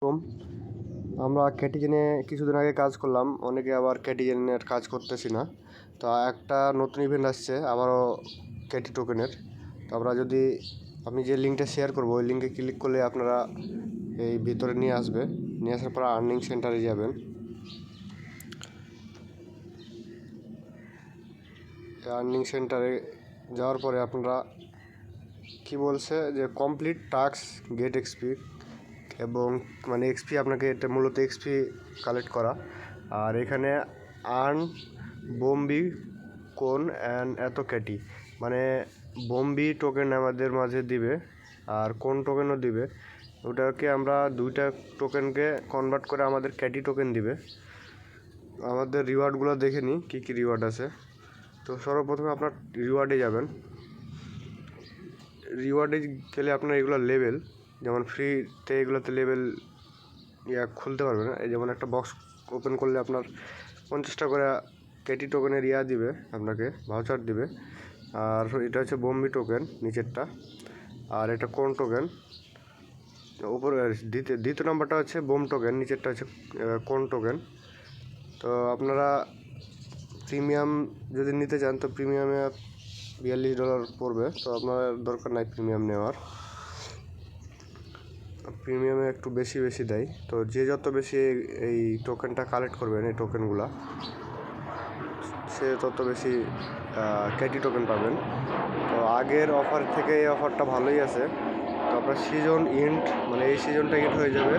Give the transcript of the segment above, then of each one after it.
কম আমরা ক্যাটিজেনে কিছুদিন আগে কাজ করলাম, অনেকে আবার ক্যাটিজেনের কাজ করতেছি না। তো একটা নতুন ইভেন্ট আসছে আবারও ক্যাটি টোকেনের। তো আমি যে লিঙ্কটা শেয়ার করবো ওই লিঙ্কে ক্লিক করলে আপনারা এই ভিতরে নিয়ে আসার পর আর্নিং সেন্টারে যাবেন। আর্নিং সেন্টারে যাওয়ার পরে আপনারা কি বলছে যে কমপ্লিট টাস্ক গেট এক্সপি, এবং মানে এক্সপি আপনাকে এটা মূলত এক্সপি কালেক্ট করা। আর এখানে আর্ন বোম্বি কোন অ্যান্ড এত ক্যাটি, মানে বোম্বি টোকেন আমাদের মাঝে দিবে আর কোন টোকেনও দিবে। ওটাকে আমরা দুইটা টোকেনকে কনভার্ট করে আমাদের ক্যাটি টোকেন দিবে। আমাদের রিওয়ার্ডগুলো দেখে নিই কী কী রিওয়ার্ড আছে। তো সর্বপ্রথমে আপনার রিওয়ার্ডে যাবেন। রিওয়ার্ডে গেলে আপনার এগুলো লেভেল, যেমন ফ্রিতে এগুলোতে লেভেল খুলতে পারবেন। এই যেমন একটা বক্স ওপেন করলে আপনার 50টা করে ক্যাটি টোকেনের দিবে, আপনাকে ভাউচার দিবে। আর এটা হচ্ছে বোম্বি টোকেন নিচেরটা, আর এটা কোন টোকেন উপরে। দ্বিতীয় নাম্বারটা হচ্ছে বোম টোকেন, নিচেরটা হচ্ছে কোন টোকেন। তো আপনারা প্রিমিয়াম যদি নিতে চান তো প্রিমিয়ামে $42 পড়বে। তো আপনার দরকার নাই প্রিমিয়াম নেওয়ার, প্রিমিয়ামে একটু বেশি দেয়। তো যে যত বেশি এই টোকেনটা কালেক্ট করবেন, এই টোকেনগুলা, সে তত বেশি ক্যাটি টোকেন পাবেন। তো আগের অফার থেকে এই অফারটা ভালোই আছে। তো আপনার সিজন ইন্ড, মানে এই সিজনটা ইন্ড হয়ে যাবে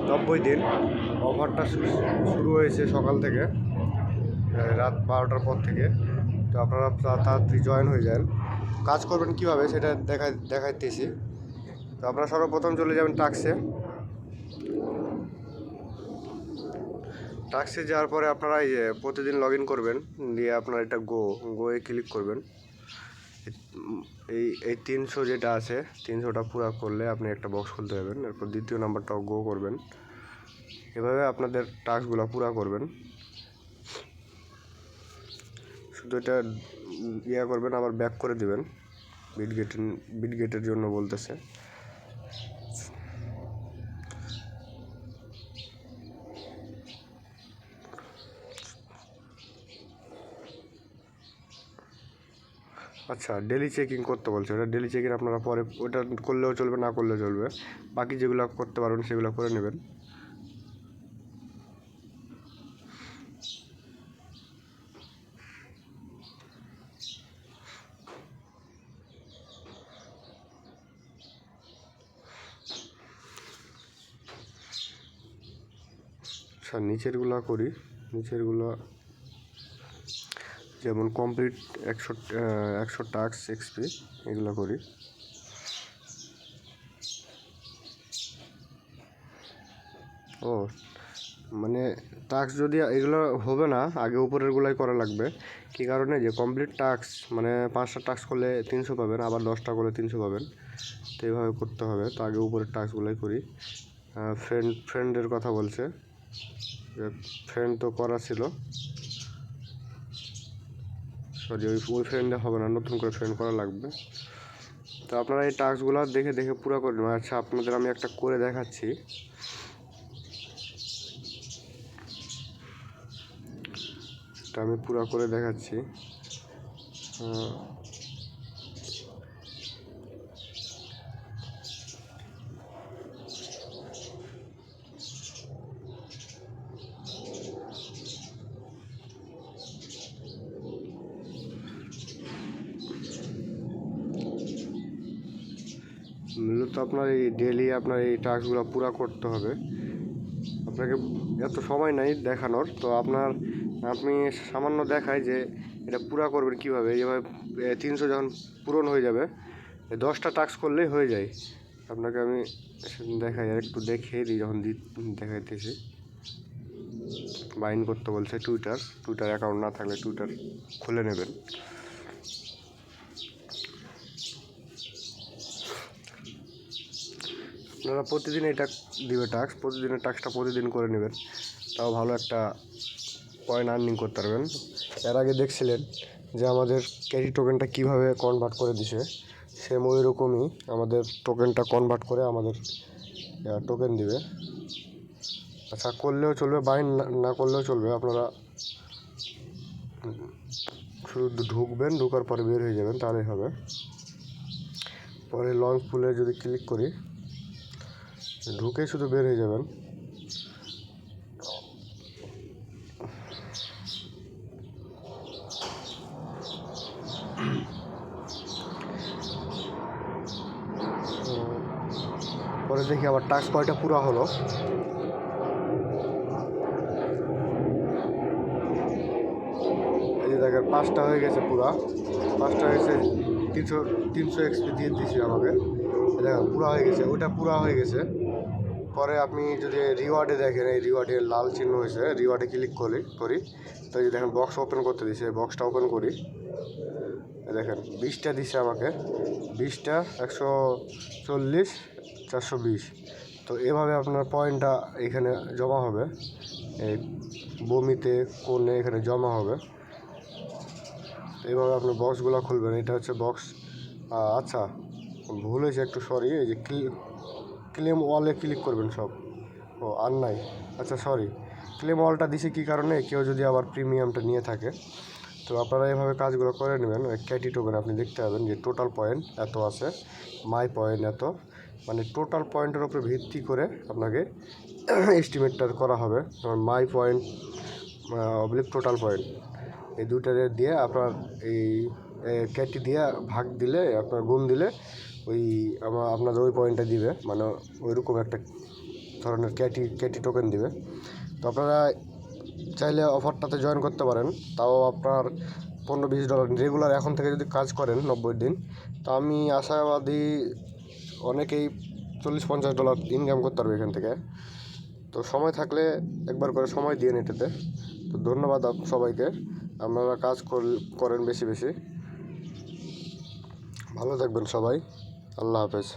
90 দিন। অফারটা শুরু হয়েছে সকাল থেকে, রাত 12টার পর থেকে। তো আপনারা তাড়াতাড়ি জয়েন হয়ে যান। কাজ করবেন কীভাবে সেটা দেখাইতেছি। তো আপনারা সর্বপ্রথম চলে যাবেন টাস্কে যাওয়ার পরে আপনারা প্রতিদিন লগ ইন করবেন, দিয়ে আপনারা এটা গোয়ে ক্লিক করবেন। এই 300 যেটা আছে 300টা পুরো করলে আপনি একটা বক্স খুলতে পারবেন। এরপর দ্বিতীয় নাম্বারটাও গো করবেন। এভাবে আপনাদের টাস্কগুলো পুরো করবেন। শুধু এটা করবেন, আবার ব্যাক করে দিবেন। বিটগেটের জন্য বলতেছে। আচ্ছা, ডেলি চেকিং করতে বলছে। ওটা ডেলি চেকিং আপনারা পরে ওটা করলেও চলবে, না করলেও চলবে। বাকি যেগুলো করতে পারবেন সেগুলো করে নেবেন। আচ্ছা, নিচেরগুলো যেমন কমপ্লিট 100 টাস্ক এক্সপি, এগুলো করি। মানে টাস্ক যদি এগুলো হবে না, আগে উপরেরগুলাই করা লাগবে। কী কারণে, যে কমপ্লিট টাস্ক মানে 5টা টাস্ক করলে 300 পাবেন, আবার 10টা করলে 300 পাবেন। তো এইভাবে করতে হবে। তো আগে উপরের টাস্কগুলোই করি। ফ্রেন্ডের কথা বলছে, ফ্রেন্ড তো করা ছিল, সরি ওই ফ্রেন্ডে হবে না, নতুন করে ফ্রেন্ড করা লাগবে। তো আপনারা এই টাস্কগুলো দেখে পুরো করে নেবেন। আচ্ছা, আপনাদের আমি একটা করে দেখাচ্ছি। আমি পুরো করে দেখাচ্ছি। মূলত আপনার এই ডেলি আপনার এই টাস্কগুলো পুরো করতে হবে। আপনাকে এত সময় নাই দেখানোর। তো আপনি সামান্য দেখায় যে এটা পুরো করবেন কীভাবে। যেভাবে 300 যখন পূরণ হয়ে যাবে, 10টা টাস্ক করলেই হয়ে যায়। আপনাকে আমি দেখাই, আর একটু দেখিয়ে দিই। যখন দেখাইতেছি, বাইন করতে বলছে টুইটার অ্যাকাউন্ট না থাকলে টুইটার খুলে নেবেন। আপনারা প্রতিদিন এটা দিবে টাস্ক, প্রতিদিনের টাস্কটা প্রতিদিন করে নেবেন। তাও ভালো একটা কয়েন আর্নিং করতে পারবেন। এর আগে দেখছিলেন যে আমাদের ক্যারি টোকেনটা কীভাবে কনভার্ট করে দিছে, সেম ওই রকমই আমাদের টোকেনটা কনভার্ট করে আমাদের টোকেন দিবে। আচ্ছা, করলেও চলবে, বাইন না করলেও চলবে। আপনারা শুধু ঢুকবেন, ঢোকার পরে বের হয়ে যাবেন, তাহলেই হবে। পরে লঞ্চ পুলে যদি ক্লিক করি, ঢুকে শুধু বের হয়ে যাবেন। পরে দেখি আবার টাস্ক কয়টা পুরো হলো। এই যে দেখেন 5টা হয়ে গেছে, পুরা 5টা হয়েছে। 300 এক্সপি দিয়ে দিয়েছে আমাকে, দেখেন পুরা হয়ে গেছে, ওটা পুরা হয়ে গেছে। পরে আপনি যদি রিওয়ার্ডে দেখেন, এই রিওয়ার্ডে লাল চিহ্ন হয়েছে, রিওয়ার্ডে ক্লিক করি তো এই যে দেখেন বক্স ওপেন করতে দিয়েছে, বক্সটা ওপেন করি। দেখেন 20টা দিছে আমাকে, 20টা 140 420। তো এভাবে আপনার পয়েন্টটা এখানে জমা হবে, এই বমিতে কোণে এখানে জমা হবে। এইভাবে আপনি বক্সগুলো খুলবেন। এটা হচ্ছে বক্স। আচ্ছা, ভুল হয়েছে একটু, সরি। এই যে ক্লেম ওয়ালে ক্লিক করবেন সব। ও আর নাই, আচ্ছা সরি। ক্লেম ওয়ালটা দিছে কী কারণে, কেউ যদি আবার প্রিমিয়ামটা নিয়ে থাকে, তো আপনারা এইভাবে কাজগুলো করে নেবেন। ক্যাটি টোকেন আপনি দেখতে পাবেন যে টোটাল পয়েন্ট এত আছে, মাই পয়েন্ট এত, মানে টোটাল পয়েন্টের উপরে ভিত্তি করে আপনাকে এস্টিমেটটা করা হবে। যেমন my point oblique total point, এই দুইটা দিয়ে আপনার এই ক্যাটি দিয়ে ভাগ দিলে, আপনার গুণ দিলে ওই আপনাদের ওই পয়েন্টটা দিবে, মানে ওইরকম একটা ধরনের ক্যাটি টোকেন দিবে। তো আপনারা চাইলে অফারটাতে জয়েন করতে পারেন। তাও আপনার $15-20 রেগুলার এখন থেকে যদি কাজ করেন 90 দিন, তো আমি আশাবাদী অনেকেই $40-50 ইনকাম করতে পারবে এখান থেকে। তো সময় থাকলে একবার করে সময় দিয়ে এটাতে। তো ধন্যবাদ সবাইকে, আপনারা কাজ করেন বেশি বেশি। ভালো থাকবেন সবাই, আল্লাহ হাফেজ।